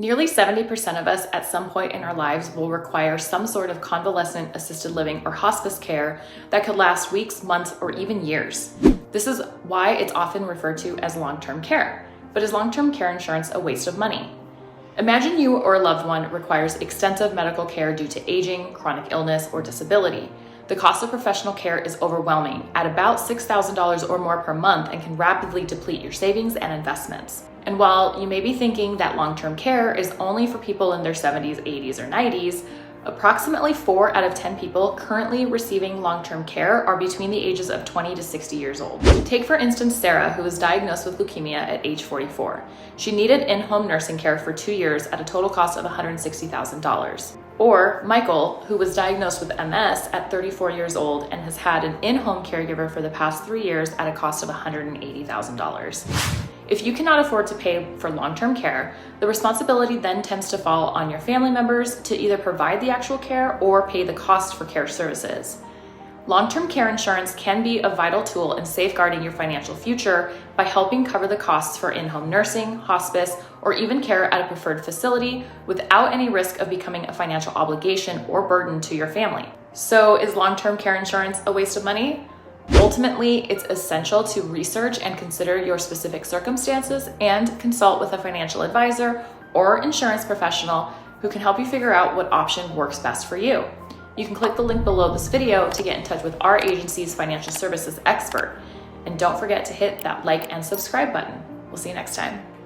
Nearly 70% of us at some point in our lives will require some sort of convalescent assisted living or hospice care that could last weeks, months, or even years. This is why it's often referred to as long-term care. But is long-term care insurance a waste of money? Imagine you or a loved one requires extensive medical care due to aging, chronic illness, or disability. The cost of professional care is overwhelming at about $6,000 or more per month and can rapidly deplete your savings and investments. And while you may be thinking that long-term care is only for people in their 70s, 80s, or 90s, approximately 4 out of 10 people currently receiving long-term care are between the ages of 20 to 60 years old. Take for instance Sarah, who was diagnosed with leukemia at age 44. She needed in-home nursing care for 2 years at a total cost of $160,000. Or Michael, who was diagnosed with MS at 34 years old and has had an in-home caregiver for the past 3 years at a cost of $180,000. If you cannot afford to pay for long-term care, the responsibility then tends to fall on your family members to either provide the actual care or pay the cost for care services. Long-term care insurance can be a vital tool in safeguarding your financial future by helping cover the costs for in-home nursing, hospice, or even care at a preferred facility without any risk of becoming a financial obligation or burden to your family. So is long-term care insurance a waste of money? Ultimately, it's essential to research and consider your specific circumstances and consult with a financial advisor or insurance professional who can help you figure out what option works best for you. You can click the link below this video to get in touch with our agency's financial services expert. And don't forget to hit that like and subscribe button. We'll see you next time.